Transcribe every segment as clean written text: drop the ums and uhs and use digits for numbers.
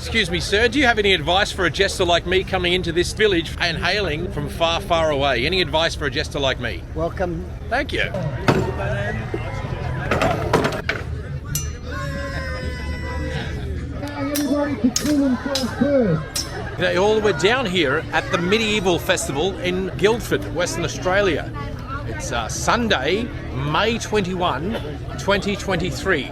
Excuse me, sir, do you have any advice for a jester like me coming into this village and hailing from far, far away? Any advice for a jester like me? Welcome. Thank you. All we're down here at the Medieval Festival in Guildford, Western Australia. It's Sunday, May 21, 2023.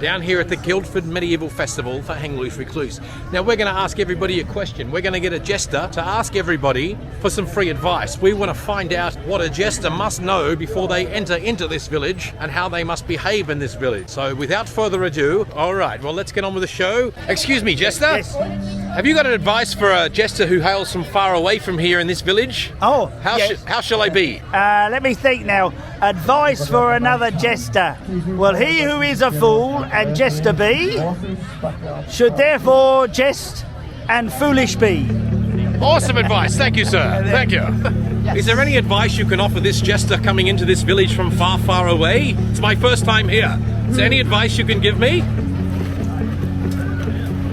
Down here at the Guildford Medieval Festival for Hang Loose Recluse. Now we're going to ask everybody a question. We're going to get a jester to ask everybody for some free advice. We want to find out what a jester must know before they enter into this village and how they must behave in this village. So without further ado, all right, well, let's get on with the show. Excuse me, jester? Yes. Have you got an advice for a jester who hails from far away from here in this village? Oh, How shall I be? let me think now. Advice for another jester. Well, he who is a fool and jester be, should therefore jest and foolish be. Awesome advice. Thank you, sir. Thank you. Is there any advice you can offer this jester coming into this village from far, far away? It's my first time here. Is there any advice you can give me?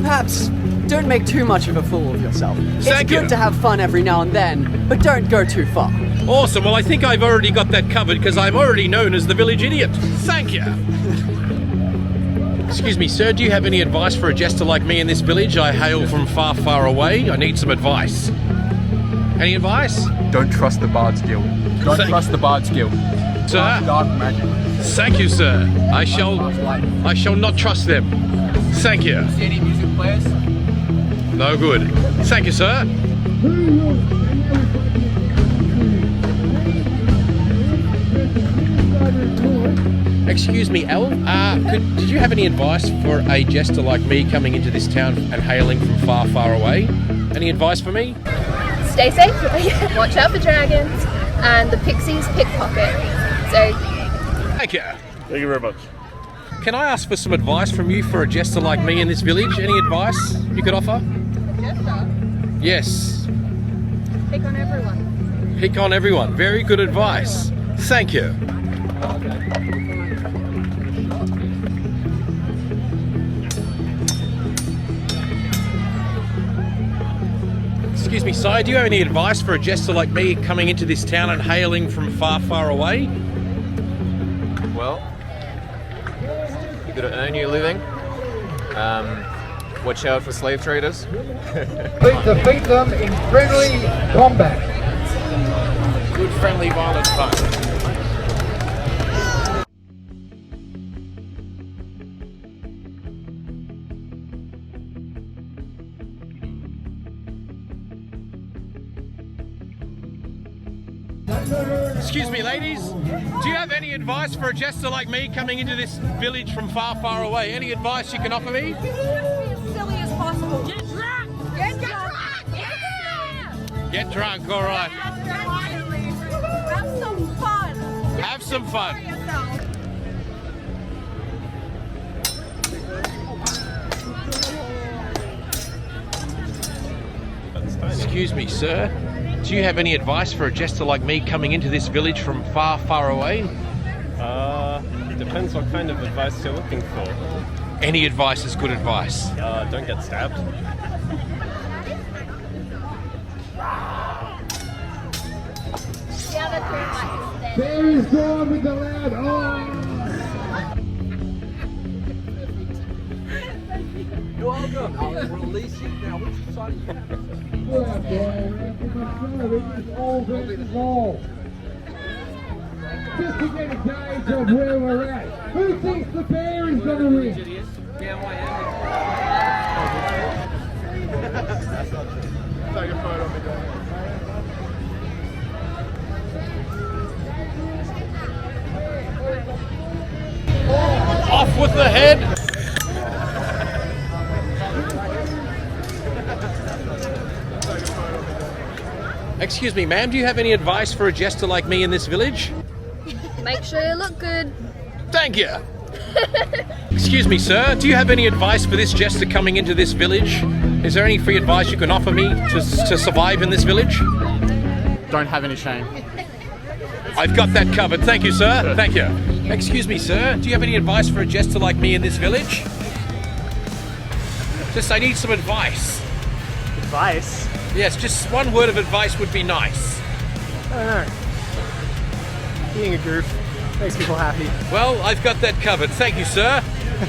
Perhaps don't make too much of a fool of yourself. It's Thank you. good to have fun every now and then, but don't go too far. Awesome. Well, I think I've already got that covered because I'm already known as the village idiot. Thank you. Excuse me, sir, do you have any advice for a jester like me in this village? I hail from far, far away. I need some advice. Any advice? Don't trust the Bard's Guild. Don't trust the Bard's Guild. Sir? Dark magic. Thank you, sir. I shall not trust them. Thank you. See any music players? No good. Thank you, sir. Excuse me, Al. Did you have any advice for a jester like me coming into this town and hailing from far, far away? Any advice for me? Stay safe, watch out for dragons, and the pixies pickpocket. So, Thank you. Thank you very much. Can I ask for some advice from you for a jester like me in this village? Any advice you could offer? Jester, Yes. pick on everyone. Pick on everyone. Very good advice. Thank you. Excuse me, sire, do you have any advice for a jester like me coming into this town and hailing from far, far away? Well, you gotta earn your living. Watch out for slave traders. Defeat them in friendly combat. Good, friendly, violent fun. Excuse me, ladies. Do you have any advice for a jester like me coming into this village from far, far away? Any advice you can offer me? Be as silly as possible. Get drunk! Get drunk! Yeah! Get drunk, all right. Have some fun. Have some fun. Excuse me, sir. Do you have any advice for a jester like me coming into this village from far, far away? Depends what kind of advice you're looking for. Any advice is good advice. Don't get stabbed. There is gone with the loud oh! You're welcome. I'll release you now. Which side Just to get a gauge of where we're at. Who thinks the Fayre is going to win? Take a photo of me, guys. Off with the head. Excuse me, ma'am, do you have any advice for a jester like me in this village? Make sure you look good. Thank you. Excuse me, sir, do you have any advice for this jester coming into this village? Is there any free advice you can offer me to survive in this village? Don't have any shame. I've got that covered. Thank you, sir. Thank you. Excuse me, sir, do you have any advice for a jester like me in this village? Just I need some advice. Advice? Yes, just one word of advice would be nice. I don't know. Being a goof makes people happy. Well, I've got that covered. Thank you, sir.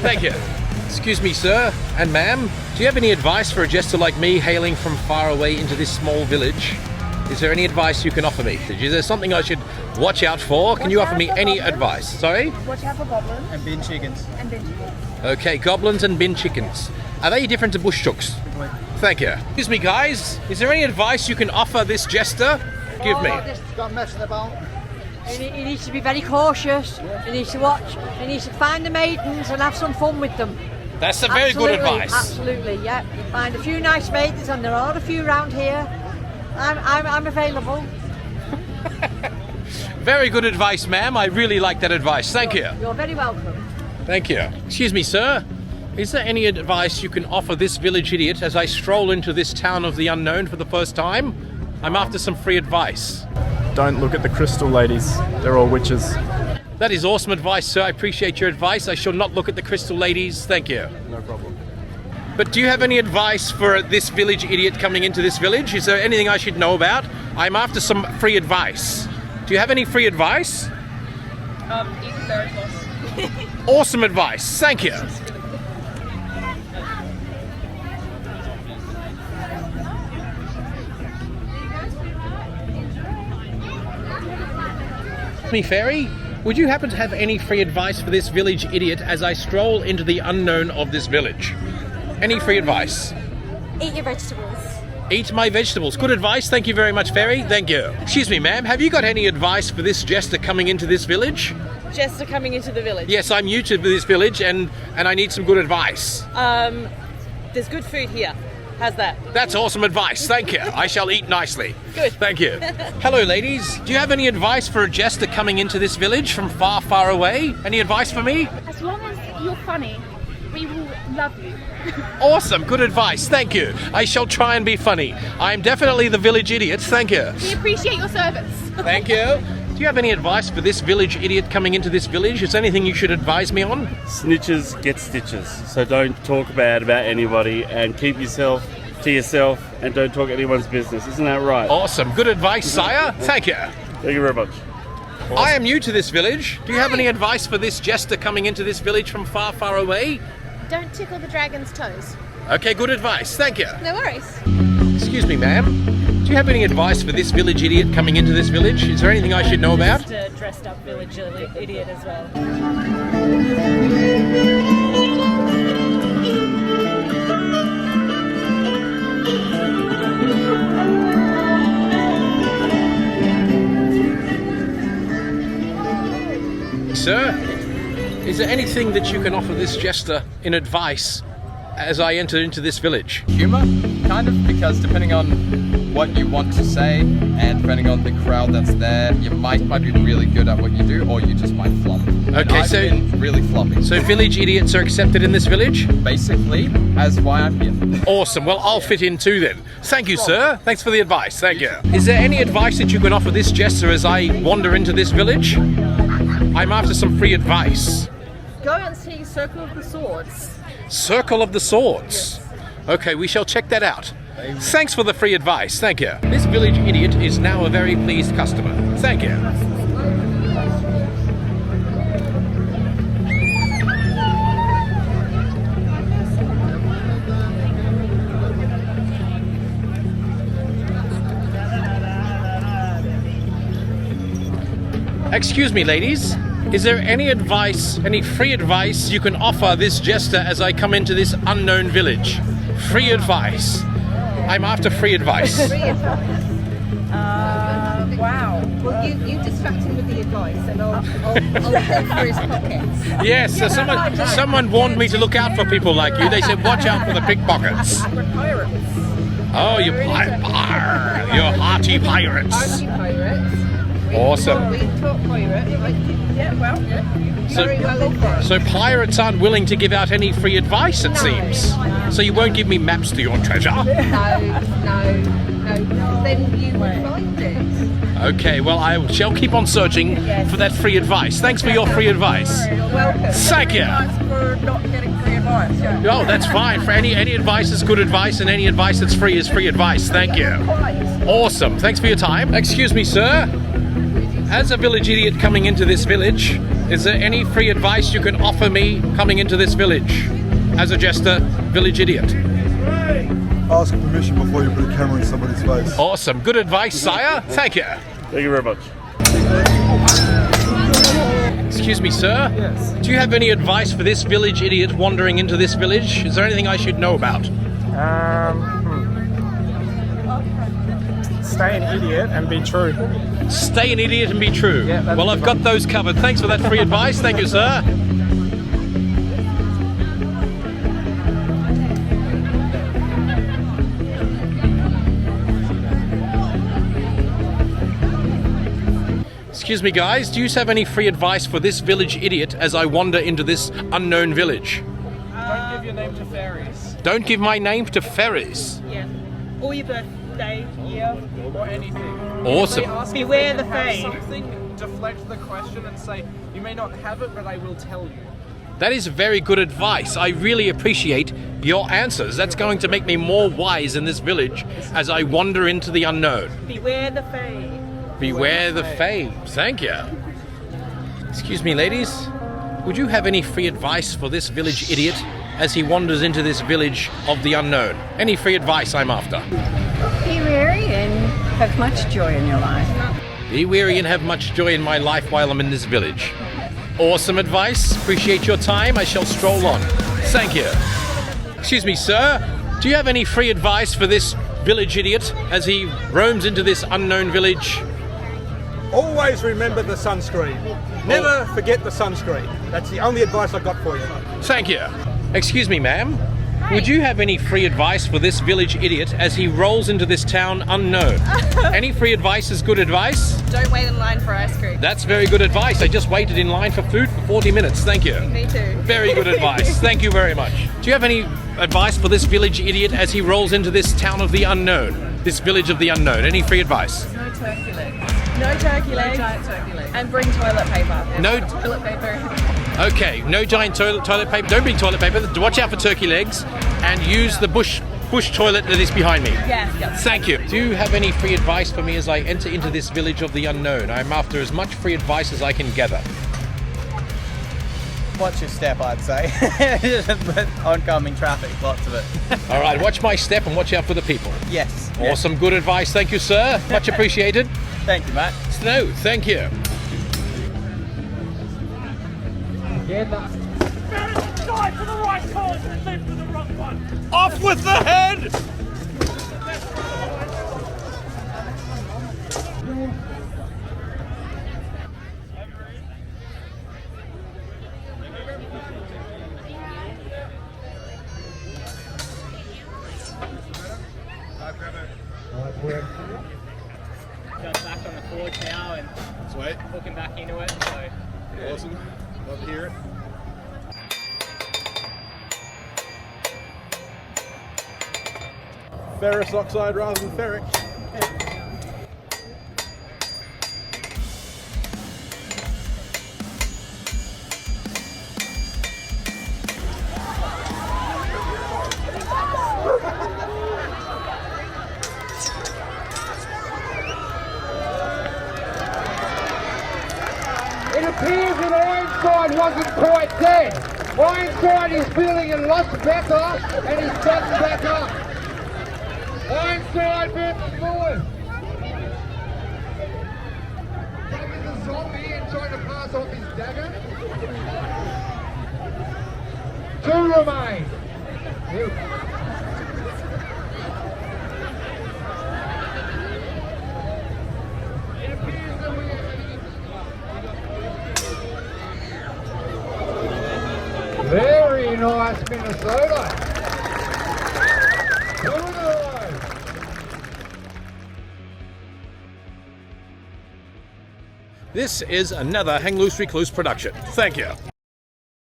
Thank you. Excuse me, sir and ma'am. Do you have any advice for a jester like me hailing from far away into this small village? Is there any advice you can offer me? Is there something I should watch out for? Can you offer me any advice? Sorry? Watch out for goblins. And bin chickens. And bin chickens. Okay, goblins and bin chickens. Are they different to bush chooks? Thank you. Excuse me, guys. Is there any advice you can offer this jester? Give me. Got messing about. He needs to be very cautious. He needs to watch. He needs to find the maidens and have some fun with them. That's a very good advice. Absolutely, yeah. Find a few nice maidens, and there are a few around here. I'm available. Very good advice, ma'am. I really like that advice. Thank you. You're very welcome. Thank you. Excuse me, sir. Is there any advice you can offer this village idiot as I stroll into this town of the unknown for the first time? I'm after some free advice. Don't look at the crystal ladies. They're all witches. That is awesome advice, sir. I appreciate your advice. I shall not look at the crystal ladies. Thank you. No problem. But do you have any advice for this village idiot coming into this village? Is there anything I should know about? I'm after some free advice. Do you have any free advice? Eat the berry toss. Awesome advice. Thank you. Me, Fairy, would you happen to have any free advice for this village idiot as I stroll into the unknown of this village? Any free advice? Eat your vegetables. Eat my vegetables. Good advice. Thank you very much, Fairy. Thank you. Excuse me, ma'am. Have you got any advice for this jester coming into this village? Jester coming into the village? Yes, I'm new to this village and I need some good advice. There's good food here. How's that? That's awesome advice. Thank you. I shall eat nicely. Good. Thank you. Hello, ladies. Do you have any advice for a jester coming into this village from far, far away? Any advice for me? As long as you're funny, we will love you. Awesome. Good advice. Thank you. I shall try and be funny. I'm definitely the village idiot. Thank you. We appreciate your service. Thank you. Do you have any advice for this village idiot coming into this village? Is there anything you should advise me on? Snitches get stitches, so don't talk bad about anybody and keep yourself to yourself and don't talk anyone's business. Isn't that right? Awesome. Good advice, sire. Thank you. Thank you very much. Awesome. I am new to this village. Do you have any advice for this jester coming into this village from far, far away? Don't tickle the dragon's toes. Okay, good advice. Thank you. No worries. Excuse me, ma'am. Do you have any advice for this village idiot coming into this village? Is there anything I should know about? Just a dressed up village idiot as well. Sir, is there anything that you can offer this jester in advice as I enter into this village? Humour, kind of, because depending on what you want to say and depending on the crowd that's there, you might be really good at what you do, or you just might flop. Okay, I've so been really flopping. So village idiots are accepted in this village? Basically, as why I'm here. Awesome. Well, I'll fit in too then. Thank you, sir. Thanks for the advice. Thank you. Is there any advice that you can offer this jester as I wander into this village? I'm after some free advice. Go and see Circle of the Swords. Circle of the Swords. Yes. Okay, we shall check that out. Thanks for the free advice. Thank you. This village idiot is now a very pleased customer. Thank you. Excuse me, ladies. Is there any advice, any free advice you can offer this jester as I come into this unknown village? Free advice. I'm after free advice. Free advice? Wow. Well, you distract him with the advice and I'll look for his pockets. Yes, so someone warned me to look out for people like you. They said, watch out for the pickpockets. We're pirates. Oh, you you're hearty pirates. Hearty pirates. Awesome. We talk pirate. Yeah, well, very well informed. So pirates aren't willing to give out any free advice, it seems. So you won't give me maps to your treasure? No. then you would find it. Okay, well, I shall keep on searching for that free advice. Thanks for your free advice. You're welcome. Thank you. Thanks for not getting free advice. Yeah. Oh, that's fine. For any advice is good advice, and any advice that's free is free advice. Thank you. Awesome. Thanks for your time. Excuse me, sir. As a village idiot coming into this village, is there any free advice you can offer me coming into this village? As a Jester, village idiot. Ask permission before you put a camera in somebody's face. Awesome. Good advice, sire. Thank you. Thank you very much. Excuse me, sir. Yes. Do you have any advice for this village idiot wandering into this village? Is there anything I should know about? Stay an idiot and be true. Stay an idiot and be true. Yeah, well, I've got those covered. Thanks for that free advice. Thank you, sir. Excuse me, guys, do you have any free advice for this village idiot as I wander into this unknown village? Don't give your name to fairies. Don't give my name to fairies. Yeah. Or your birthday, year, Or anything. Awesome. If they ask Beware if the they have Fayre. something, deflect the question and say, you may not have it, but I will tell you. That is very good advice. I really appreciate your answers. That's going to make me more wise in this village as I wander into the unknown. beware the Fayre. Beware the Fayre. Thank you. Excuse me, ladies. Would you have any free advice for this village idiot as he wanders into this village of the unknown? Any free advice I'm after? Be wary and have much joy in your life. Be wary and have much joy in my life while I'm in this village. Awesome advice. Appreciate your time. I shall stroll on. Thank you. Excuse me, sir. Do you have any free advice for this village idiot as he roams into this unknown village? Always remember the sunscreen. Never forget the sunscreen. That's the only advice I've got for you. Thank you. Excuse me, ma'am. Would you have any free advice for this village idiot as he rolls into this town unknown? Any free advice is good advice? Don't wait in line for ice cream. That's very good advice. I just waited in line for food for 40 minutes. Thank you. Me too. Very good advice. Thank you very much. Do you have any advice for this village idiot as he rolls into this town of the unknown? This village of the unknown. Any free advice? No turkey legs. No turkey legs. No giant turkey legs. And bring toilet paper. No. Toilet paper. Okay, no giant toilet paper. Don't bring toilet paper. Watch out for turkey legs and use the bush toilet that is behind me. Yes. Thank you. Do you have any free advice for me as I enter into this village of the unknown? I'm after as much free advice as I can gather. Watch your step, I'd say. But oncoming traffic, lots of it. All right, watch my step and watch out for the people. Yes. Awesome, good advice. Thank you, sir. Much appreciated. Thank you, Matt. No, thank you. Die for the right cause and live for the wrong one. Off with the head! Just back on the forge now and Sweet. hooking back into it. So Awesome. Love to hear it. Ferrous oxide rather than ferric. It appears that Einstein wasn't quite dead. Einstein is feeling a lot better and he's gotten back up. Einstein versus Lewis. Taking the zombie and trying to pass off his dagger. 2 remain. It appears that we are very nice, Minnesota. This is another Hang Loose Recluse production. Thank you.